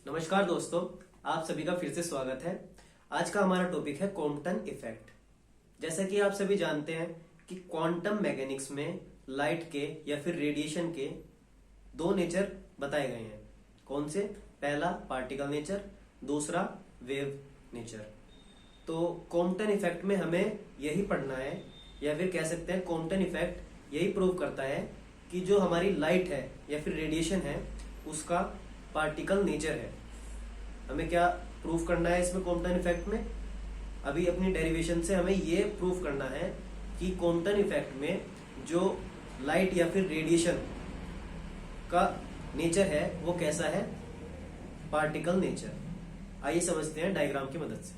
नमस्कार दोस्तों, आप सभी का फिर से स्वागत है। आज का हमारा टॉपिक है क्वांटम इफेक्ट। जैसा कि आप सभी जानते हैं कि क्वांटम मैकेनिक्स में लाइट के या फिर रेडिएशन के दो नेचर बताए गए हैं। कौन से? पहला पार्टिकल नेचर, दूसरा वेव नेचर। तो क्वांटम इफेक्ट में हमें यही पढ़ना है, या फिर कह सकते हैं क्वांटम इफेक्ट यही प्रूव करता है कि जो हमारी लाइट है या फिर रेडिएशन है उसका पार्टिकल नेचर है। हमें क्या प्रूफ करना है इसमें क्वांटम इफेक्ट में? अभी अपनी डेरिवेशन से हमें ये प्रूफ करना है कि क्वांटम इफेक्ट में जो लाइट या फिर रेडिएशन का नेचर है वो कैसा है? Particle nature. आइए समझते हैं डायग्राम की मदद से।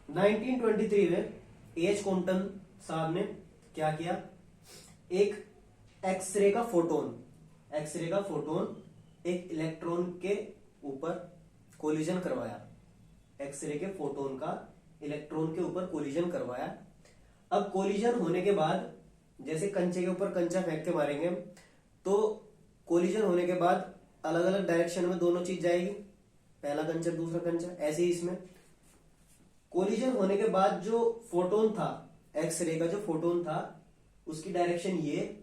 1923 में एच क्वांटम साहब ने क्या किया? एक एक्सरे का फोटोन एक इलेक्ट्रॉन के ऊपर कोलिजन करवाया। एक्सरे के फोटोन का इलेक्ट्रॉन के ऊपर कोलिजन करवाया। अब कोलिजन होने के बाद, जैसे कंचे के ऊपर कंचा फेंक के मारेंगे, तो कोलिजन होने के बाद अलग अलग डायरेक्शन में दोनों चीज जाएगी, पहला कंचा दूसरा कंचा। ऐसे ही इसमें कोलिजन होने के बाद जो फोटोन था, एक्सरे का जो फोटोन था, उसकी डायरेक्शन ये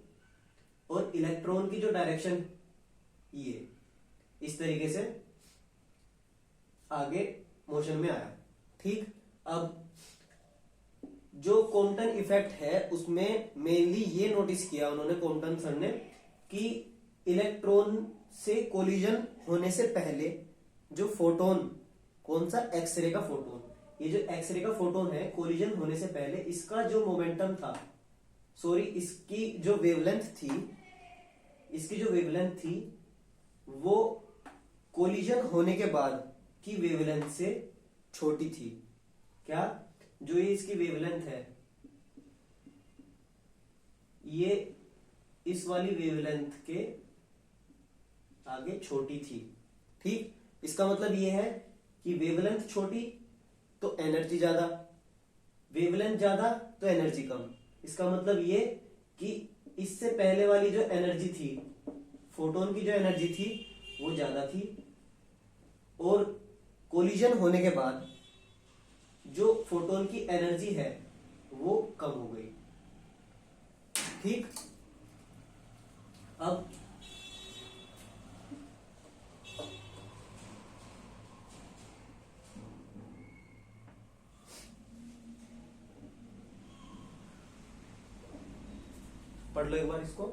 और इलेक्ट्रॉन की जो डायरेक्शन ये, इस तरीके से आगे मोशन में आया। ठीक। अब जो क्वांटम इफेक्ट है उसमें मेनली ये नोटिस किया उन्होंने, क्वांटम सर ने, कि इलेक्ट्रॉन से कोलिजन होने से पहले जो फोटोन, कौन सा? एक्सरे का फोटोन, ये जो एक्सरे का फोटोन है, कोलिजन होने से पहले इसका जो मोमेंटम था, इसकी जो वेवलेंथ थी वो कोलिजन होने के बाद की वेवलेंथ से छोटी थी। क्या? जो ये इसकी वेवलेंथ है ये इस वाली वेवलेंथ के आगे छोटी थी। ठीक। इसका मतलब ये है कि वेवलेंथ छोटी तो एनर्जी ज्यादा, वेवलेंथ ज्यादा तो एनर्जी कम। इसका मतलब ये कि इससे पहले वाली जो एनर्जी थी, फोटोन की जो एनर्जी थी वो ज्यादा थी, और कोलिजन होने के बाद जो फोटोन की एनर्जी है वो कम हो गई। ठीक। अब पढ़ लो एक बार इसको।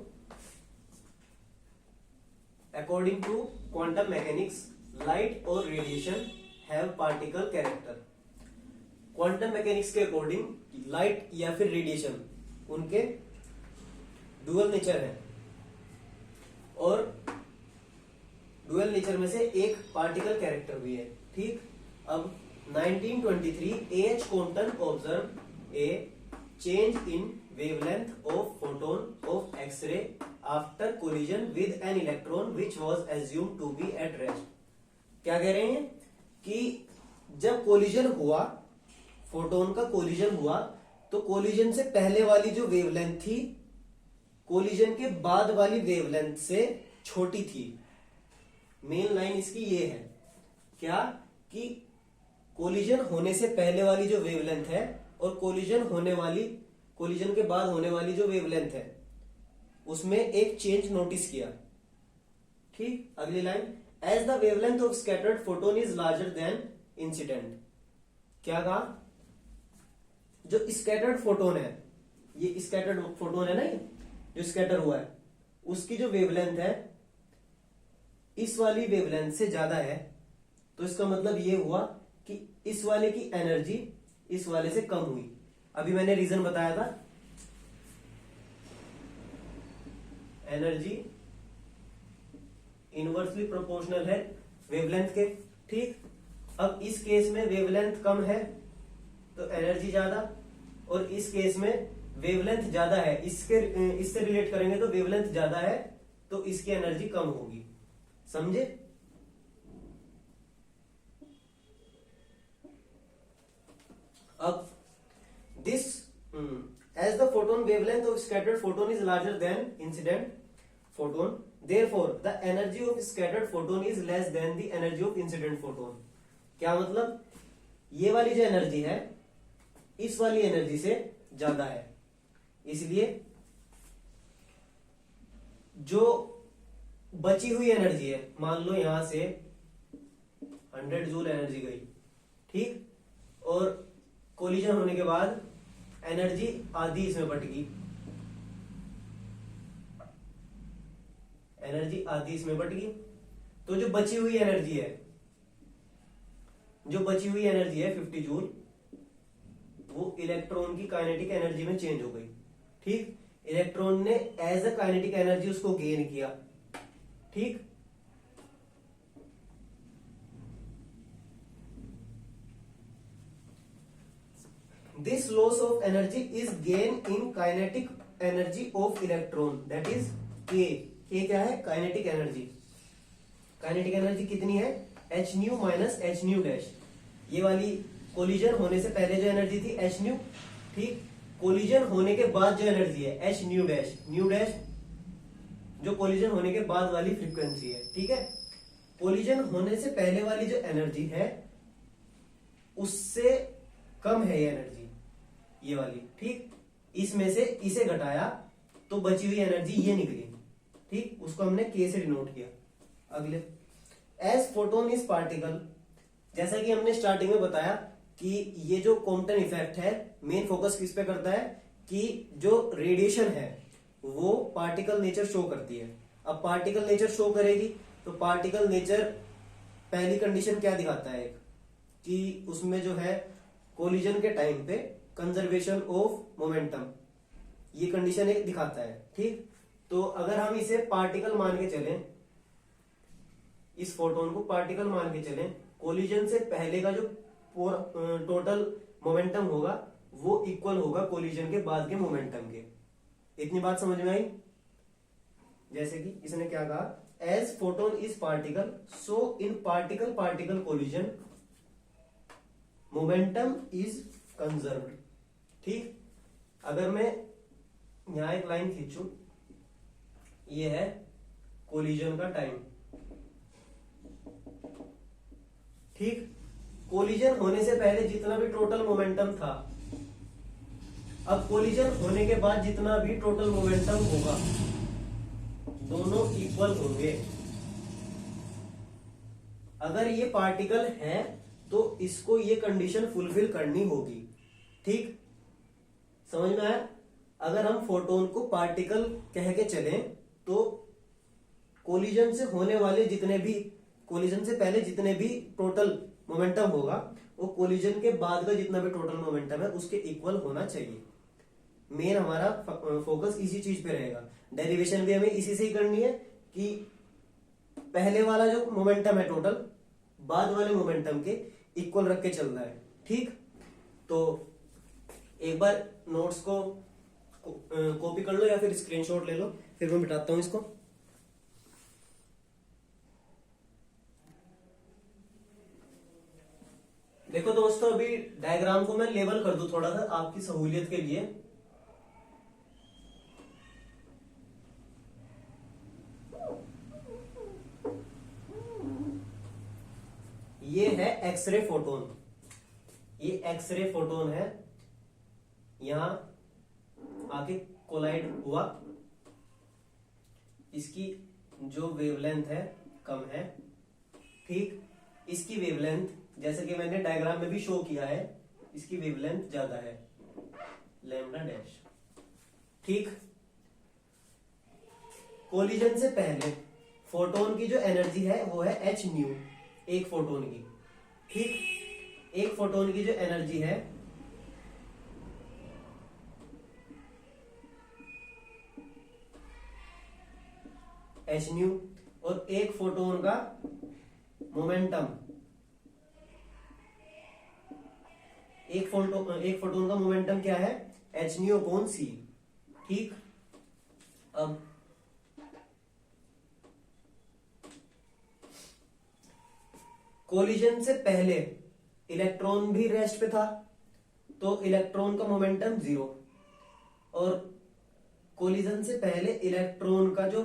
According to quantum mechanics, light और radiation have particle character. Quantum mechanics के अकॉर्डिंग लाइट या फिर रेडिएशन, उनके डुअल नेचर है, और डुअल नेचर में से एक पार्टिकल कैरेक्टर भी है। ठीक। अब 1923 H quantum observe a change in wavelength of photon of X-ray after collision with an electron which was assumed to be at rest। क्या कह रहे हैं कि जब कोलिजन हुआ, फोटोन का कोलिजन हुआ, तो कोलिजन से पहले वाली जो वेवलेंथ थी कोलिजन के बाद वाली वेवलेंथ से छोटी थी। मेन लाइन इसकी ये है, क्या? कि कोलिजन होने से पहले वाली जो वेवलेंथ है और कोलिजन के बाद होने वाली जो वेवलेंथ है उसमें एक चेंज नोटिस किया। ठीक। अगली line, as the wavelength of scattered photon is larger than incident. क्या कहा? जो स्कैटर्ड फोटोन है, ये स्कैटर्ड फोटोन है ना, ये जो स्कैटर हुआ है, उसकी जो वेवलेंथ है इस वाली वेवलेंथ से ज्यादा है। तो इसका मतलब ये हुआ कि इस वाले की एनर्जी इस वाले से कम हुई। अभी मैंने रीजन बताया था, एनर्जी इनवर्सली प्रोपोर्शनल है वेवलेंथ के। ठीक। अब इस केस में वेवलेंथ कम है तो एनर्जी ज्यादा, और इस केस में वेवलेंथ ज्यादा है, इससे रिलेट करेंगे तो वेवलेंथ ज्यादा है तो इसकी एनर्जी कम होगी। समझे? अब this as the photon wavelength of scattered photon is larger than incident, photon, therefore the energy of scattered photon is less than the energy of incident photon। क्या मतलब, ये वाली जो एनर्जी है इस वाली एनर्जी से ज्यादा है, इसलिए जो बची हुई एनर्जी है, मान लो यहां से 100 जूल एनर्जी गई, ठीक, और कोलिजन होने के बाद एनर्जी आधी इसमें बट गई, एनर्जी आधी इसमें बट गई, तो जो बची हुई एनर्जी है, जो बची हुई एनर्जी है 50 जूल, वो इलेक्ट्रॉन की काइनेटिक एनर्जी में चेंज हो गई, ठीक। इलेक्ट्रॉन ने एज अ काइनेटिक एनर्जी उसको गेन किया, ठीक। This loss of energy is gain in kinetic energy of electron, that is के। के क्या है, काइनेटिक एनर्जी। काइनेटिक एनर्जी कितनी है, H nu minus h nu dash. ये वाली कोलिजन होने से पहले जो एनर्जी थी एच न्यू, ठीक। कोलिजन होने के बाद जो एनर्जी है H nu dash, new dash जो कोलिजन होने के बाद वाली फ्रीक्वेंसी है, ठीक है। कोलिजन होने से पहले वाली जो एनर्जी है उससे कम है ये एनर्जी, ये वाली, ठीक। इसमें से इसे घटाया तो बची हुई एनर्जी ये निकली, ठीक। उसको हमने के से डिनोट किया। अगले, एज फोटोन इज पार्टिकल, जैसा कि हमने स्टार्टिंग में बताया कि ये जो कॉम्पटन इफेक्ट है मेन फोकस किस पे करता है कि जो रेडिएशन है वो पार्टिकल नेचर शो करती है। अब पार्टिकल नेचर शो करेगी तो पार्टिकल नेचर पहली कंडीशन क्या दिखाता है, एक कि उसमें जो है कोलिजन के टाइम पे कंजर्वेशन ऑफ मोमेंटम, ये कंडीशन एक दिखाता है, ठीक। तो अगर हम इसे पार्टिकल मान के चलें, इस फोटोन को पार्टिकल मान के चलें, कोलिजन से पहले का जो टोटल मोमेंटम होगा वो इक्वल होगा कोलिजन के बाद के मोमेंटम के। इतनी बात समझ में आई। जैसे कि इसने क्या कहा, as photon is particle so in particle particle collision momentum is conserved, ठीक। अगर मैं यहां एक लाइन खींचू, ये है कोलिजन का टाइम, ठीक। कोलिजन होने से पहले जितना भी टोटल मोमेंटम था, अब कोलिजन होने के बाद जितना भी टोटल मोमेंटम होगा दोनों इक्वल होंगे। अगर ये पार्टिकल है तो इसको ये कंडीशन फुलफिल करनी होगी, ठीक। समझ में आया। अगर हम फोटोन को पार्टिकल कह के चलें तो कोलिजन से होने वाले जितने भी, कोलिजन से पहले जितने भी टोटल मोमेंटम होगा वो कोलिजन के बाद का जितना भी टोटल मोमेंटम है उसके इक्वल होना चाहिए। मेन हमारा फोकस इसी चीज पे रहेगा। डेरिवेशन भी हमें इसी से ही करनी है कि पहले वाला जो मोमेंटम है टोटल बाद वाले मोमेंटम के इक्वल रख के चलना है, ठीक। तो एक बार नोट्स को कॉपी कर लो या फिर स्क्रीनशॉट ले लो, फिर मैं मिटाता हूं इसको। देखो दोस्तों, अभी डायग्राम को मैं लेवल कर दूं थोड़ा सा आपकी सहूलियत के लिए। ये है एक्सरे फोटोन, ये एक्सरे फोटोन है, यहां आके कोलाइड हुआ, इसकी जो वेवलेंथ है कम है, ठीक। इसकी वेवलेंथ जैसे कि मैंने डायग्राम में भी शो किया है, इसकी वेवलेंथ ज्यादा है, लैम्डा डैश, ठीक। कोलिजन से पहले फोटोन की जो एनर्जी है वो है एच न्यू, एक फोटोन की, ठीक। एक फोटोन की जो एनर्जी है एच न्यू, और एक फोटोन का मोमेंटम, एक फोटोन का मोमेंटम क्या है, एच न्यू अपॉन सी, ठीक। अब कोलिजन से पहले इलेक्ट्रॉन भी रेस्ट पे था तो इलेक्ट्रॉन का मोमेंटम 0, और कोलिजन से पहले इलेक्ट्रॉन का जो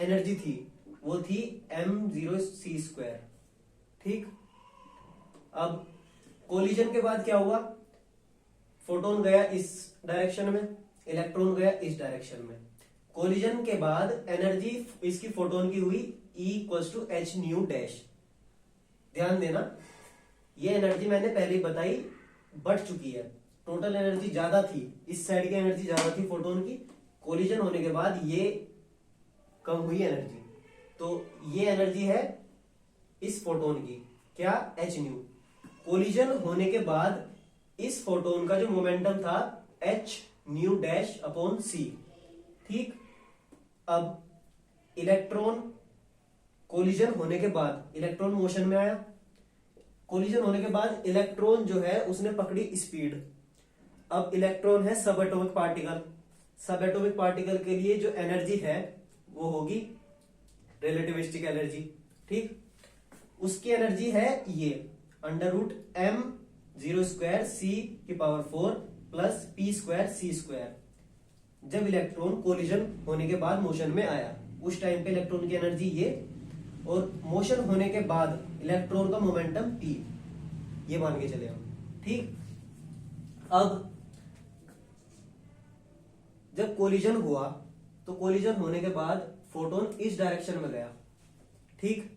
एनर्जी थी वो थी m0c²। ठीक, अब कोलिजन के बाद क्या हुआ, फोटोन गया इस डायरेक्शन में, इलेक्ट्रॉन गया इस डायरेक्शन में। कोलिजन के बाद एनर्जी इसकी फोटोन की हुई E=h डैश। ध्यान देना, ये एनर्जी मैंने पहले ही बताई बढ़ चुकी है, टोटल एनर्जी ज्यादा थी, इस साइड की एनर्जी ज्यादा थी फोटोन की, कोलिजन होने के बाद ये कम हुई एनर्जी। तो ये एनर्जी है इस फोटोन की, क्या, h न्यू। कोलिजन होने के बाद इस फोटोन का जो मोमेंटम था h(nu')/c। ठीक, अब इलेक्ट्रॉन कोलिजन होने के बाद इलेक्ट्रॉन मोशन में आया, कोलिजन होने के बाद इलेक्ट्रॉन जो है उसने पकड़ी स्पीड। अब इलेक्ट्रॉन है सब एटॉमिक पार्टिकल, सब एटॉमिक पार्टिकल के लिए जो एनर्जी है वो होगी रिलेटिविस्टिक एनर्जी। ठीक, उसकी एनर्जी है ये m(0²c⁴ प्लस p²c²। जब इलेक्ट्रॉन कोलिजन होने के बाद मोशन में आया उस टाइम पे इलेक्ट्रॉन की एनर्जी ये, और मोशन होने के बाद इलेक्ट्रॉन का मोमेंटम p, ये मान के चले हम। ठीक, अब जब कोलिजन हुआ तो कोलिजन होने के बाद फोटोन इस डायरेक्शन में गया। ठीक,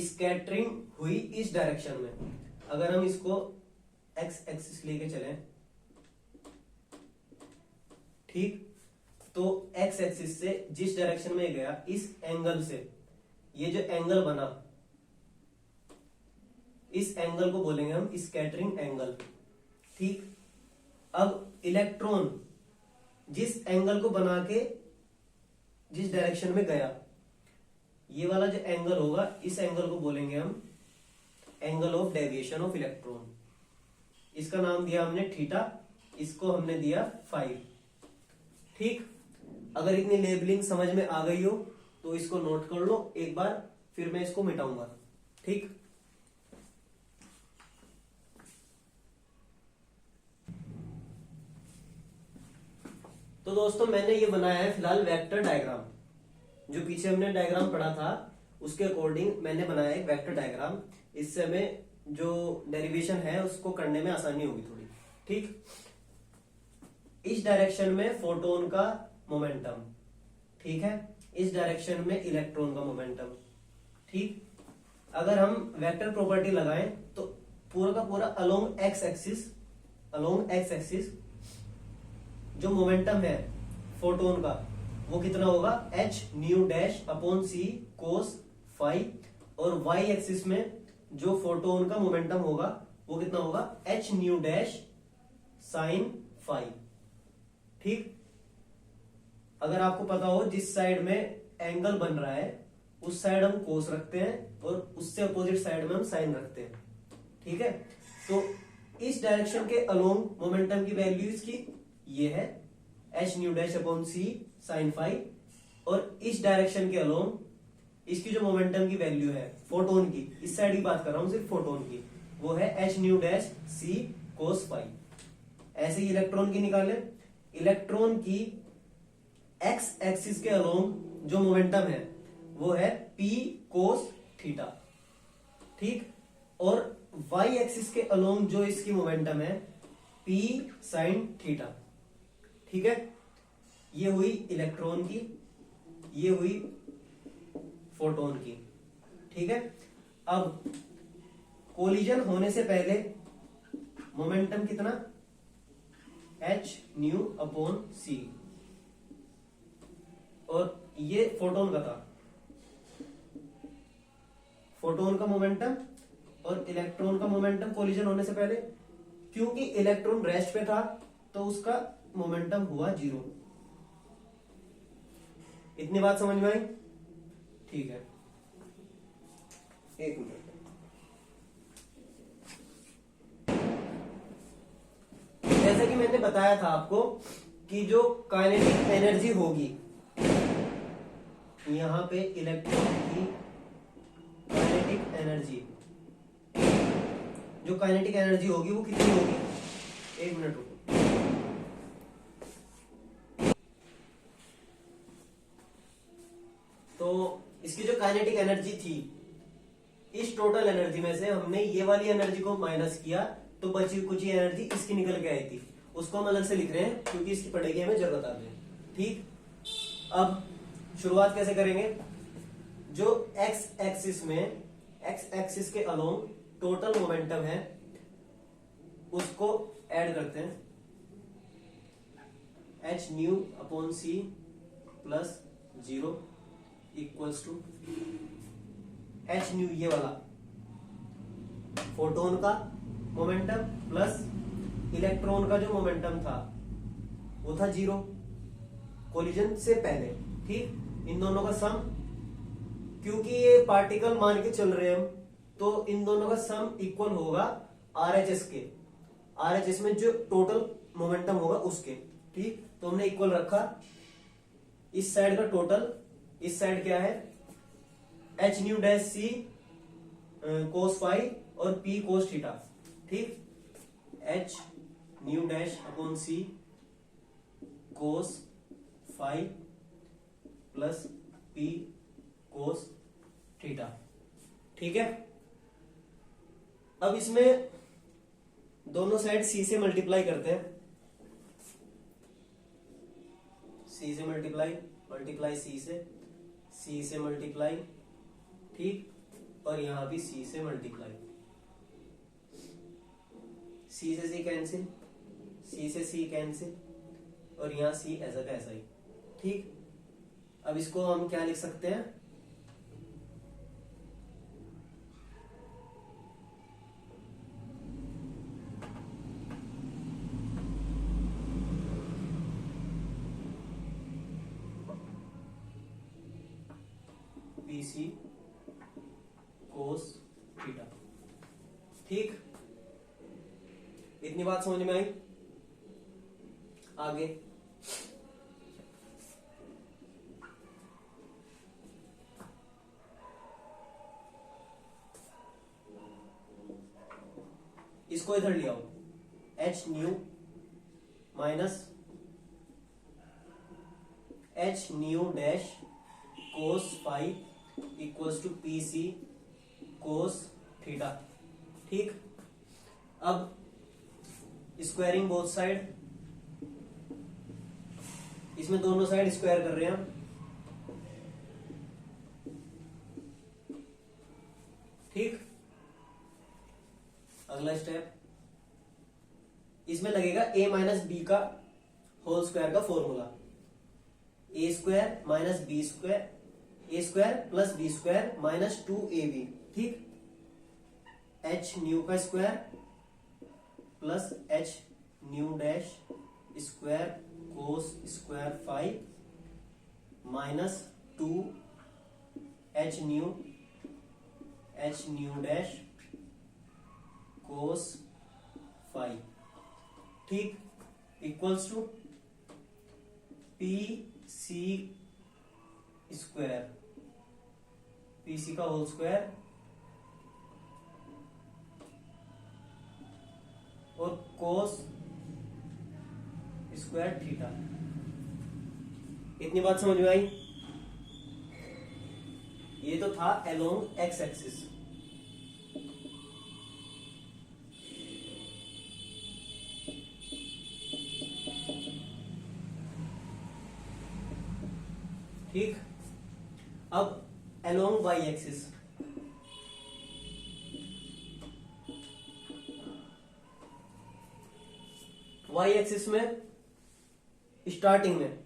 स्कैटरिंग हुई इस डायरेक्शन में। अगर हम इसको एक्स एक्सिस लेके चलें, ठीक, तो एक्स एक्सिस से जिस डायरेक्शन में गया इस एंगल से, ये जो एंगल बना इस एंगल को बोलेंगे हम स्कैटरिंग एंगल। ठीक, अब इलेक्ट्रॉन जिस एंगल को बना के जिस डायरेक्शन में गया, ये वाला जो एंगल होगा इस एंगल को बोलेंगे हम angle of deviation of electron. इसका नाम दिया हमने थीटा, इसको हमने दिया 5। ठीक, अगर इतनी लेबलिंग समझ में आ गई हो तो इसको नोट कर लो एक बार, फिर मैं इसको मिटाऊंगा। ठीक, तो दोस्तों मैंने ये बनाया है फिलहाल वेक्टर डायग्राम। जो पीछे हमने डायग्राम पढ़ा था उसके अकॉर्डिंग मैंने बनाया एक वेक्टर डायग्राम। इससे हमें जो डेरिवेशन है उसको करने में आसानी होगी थोड़ी। ठीक, इस डायरेक्शन में फोटोन का मोमेंटम, ठीक है, इस डायरेक्शन में इलेक्ट्रॉन का मोमेंटम। ठीक, अगर हम वेक्टर प्रॉपर्टी लगाएं तो पूरा का पूरा अलोंग एक्स एक्सिस जो मोमेंटम है फोटोन का वो कितना होगा h(nu')/c cos phi, और y एक्सिस में जो फोटोन का मोमेंटम होगा वो कितना होगा h(nu')sin phi। ठीक, अगर आपको पता हो जिस साइड में एंगल बन रहा है उस साइड हम कोस रखते हैं और उससे अपोजिट साइड में हम साइन रखते हैं। ठीक है, तो इस डायरेक्शन के अलोंग मोमेंटम की वैल्यू इसकी ये है h(nu')/c sin phi, और इस डायरेक्शन के अलोंग इसकी जो मोमेंटम की वैल्यू है फोटोन की, इस साइड की बात कर रहा हूं सिर्फ फोटोन की, वो है h(nu')c cos phi। ऐसे ही इलेक्ट्रॉन की निकाले, इलेक्ट्रॉन की एक्स एक्सिस के अलोंग जो मोमेंटम है वो है p cos थीटा। ठीक, और y एक्सिस के अलोंग जो इसकी मोमेंटम है p sin थीटा। ठीक है, ये हुई इलेक्ट्रॉन की, ये हुई फोटोन की। ठीक है, अब कोलिजन होने से पहले मोमेंटम कितना h(nu')/c, और ये फोटोन का था, फोटोन का मोमेंटम और इलेक्ट्रॉन का मोमेंटम कोलिजन होने से पहले, क्योंकि इलेक्ट्रॉन रेस्ट पे था तो उसका मोमेंटम हुआ 0। इतनी बात समझ में आई? ठीक है, एक मिनट। जैसे कि मैंने बताया था आपको कि जो काइनेटिक एनर्जी होगी यहां पे इलेक्ट्रॉन की काइनेटिक एनर्जी, जो काइनेटिक एनर्जी होगी वो कितनी होगी, एक मिनट रुको। इसकी जो काइनेटिक एनर्जी थी, इस टोटल एनर्जी में से हमने ये वाली एनर्जी को माइनस किया तो बची कुछ एनर्जी इसकी निकल के आई थी, उसको हम अलग से लिख रहे हैं क्योंकि इसकी पढ़ाई की हमें जरूरत आ रही है। ठीक, अब शुरुआत कैसे करेंगे? जो एक्स एक्सिस के अलोंग टोटल मोमेंटम है उसको ऐड करते हैं, h nu upon c plus 0 equals to h nu, ये वाला फोटोन का मोमेंटम प्लस इलेक्ट्रॉन का जो मोमेंटम था वो था 0 कोलिजन से पहले। ठीक, इन दोनों का सम, क्योंकि ये पार्टिकल मान के चल रहे हैं हम, तो इन दोनों का सम इक्वल होगा आरएचएस के, आरएचएस में जो टोटल मोमेंटम होगा उसके। ठीक, तो हमने इक्वल रखा, इस साइड का टोटल, इस साइड क्या है H nu dash C cos five और पी कोस थीटा। ठीक, H nu dash upon C cos five plus P cos theta. ठीक है, अब इसमें दोनों साइड सी से मल्टीप्लाई करते हैं, सी से मल्टीप्लाई सी से मल्टीप्लाई। ठीक, और यहां भी सी से मल्टीप्लाई, सी से सी कैंसिल, सी से सी कैंसिल, और यहां सी ऐसा का ऐसा ही। ठीक, अब इसको हम क्या लिख सकते हैं? पीसी कोस थीटा। ठीक, इतनी बात समझ में आई? आगे इसको इधर ले आओ, h nu minus h nu dash cos five equals to P c cos theta. ठीक, अब स्क्वायरिंग बोथ साइड, इसमें दोनों साइड स्क्वायर कर रहे हैं हम। ठीक, अगला स्टेप, इसमें लगेगा a माइनस बी का होल स्क्वायर का formula, A square minus B square, A square plus B square minus 2ab। ठीक, एच न्यू का square plus H nu dash square cos square 5 minus 2 H nu dash cos 5। ठीक, equals to P C square, P C का whole square और कोस square theta. इतनी बात समझ में आई? ये तो था अलोंग एक्स एक्सिस। ठीक, अब along y axis, y axis में स्टार्टिंग में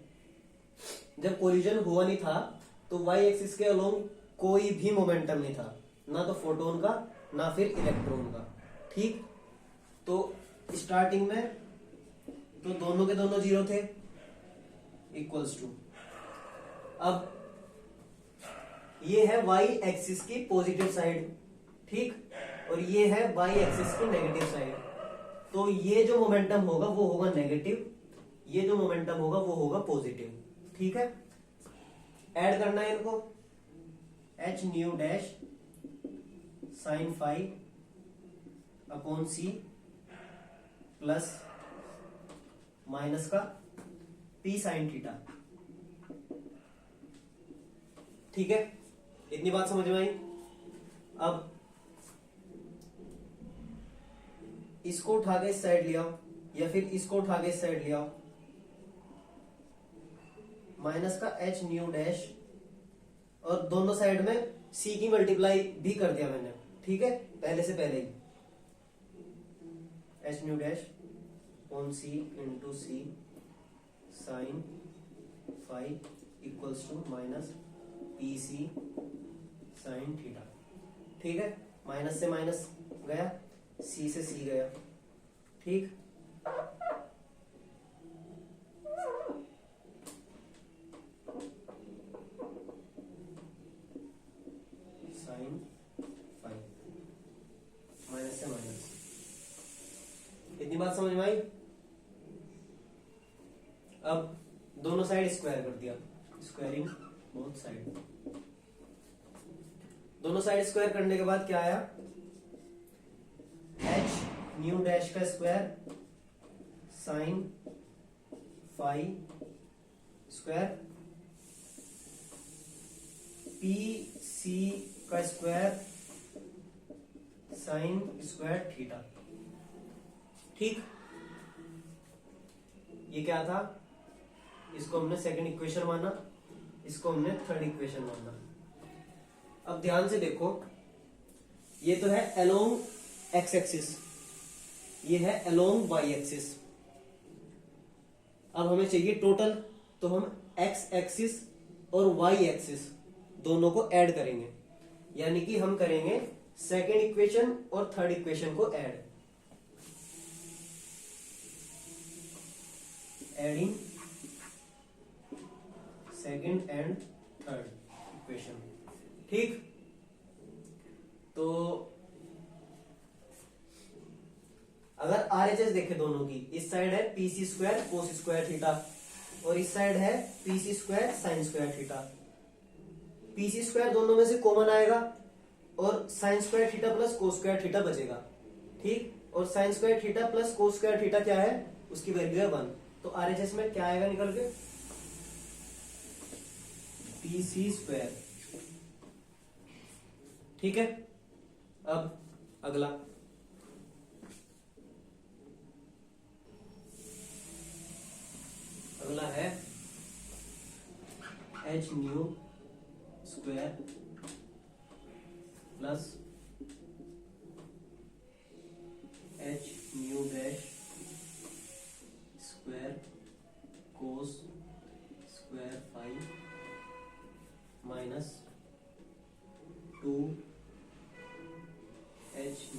जब कोलिजन हुआ नहीं था तो वाई एक्सिस के अलोंग कोई भी मोमेंटम नहीं था, ना तो फोटोन का ना फिर इलेक्ट्रॉन का। ठीक, तो स्टार्टिंग में तो दोनों के दोनों जीरो थे, इक्वल्स टू, अब ये है वाई एक्सिस की पॉजिटिव साइड। ठीक, और ये है वाई एक्सिस की नेगेटिव साइड, तो ये जो मोमेंटम होगा वो होगा नेगेटिव, ये जो मोमेंटम होगा वो होगा पॉजिटिव। ठीक है, ऐड करना है इनको, h nu dash sine 5 upon c plus minus का पी साइन थीटा। ठीक है, इतनी बात समझ में आई। अब इसको उठा के इस साइड ले आओ, या फिर इसको उठा के इस साइड ले आओ, माइनस का एच न्यू डैश, और दोनों साइड में सी की मल्टीप्लाई भी कर दिया मैंने, ठीक है, पहले से पहले ही। H nu dash on C into C sine five equals to minus P C sine theta, ठीक है। माइनस से माइनस गया, सी से सी गया, ठीक। साइन फाइव, माइनस से माइनस, इतनी बात समझ में आई। अब दोनों साइड स्क्वायर कर दिया, स्क्वायरिंग बोथ साइड। दोनों साइड स्क्वायर करने के बाद क्या आया, एच न्यू डैश का square sine five square, P C का स्क्वायर साइन स्क्वायर थीटा, ठीक। ये क्या था, इसको हमने सेकंड इक्वेशन माना, इसको हमने थर्ड इक्वेशन माना। अब ध्यान से देखो, ये तो है अलोंग एक्स एक्सिस, ये है अलोंग वाई एक्सिस। अब हमें चाहिए टोटल, तो हम एक्स एक्सिस और वाई एक्सिस दोनों को ऐड करेंगे, यानी कि हम करेंगे सेकेंड इक्वेशन और थर्ड इक्वेशन को add, adding second and third equation, ठीक। तो अगर आरएचएस देखे दोनों की, इस साइड है पी सी स्क्वायर कोस स्क्वायर थीटा, और इस साइड है पी सी square sine square theta. P सी स्क्वायर दोनों में से कॉमन आएगा, और sine square theta plus cos square theta बचेगा, ठीक। और sine square theta plus cos square theta क्या है, उसकी वैल्यू है 1। तो आरएचएस में क्या आएगा निकल के, पी सी स्क्वायर, ठीक है। अब अगला, अगला है H new square plus H nu dash square cos square five minus 2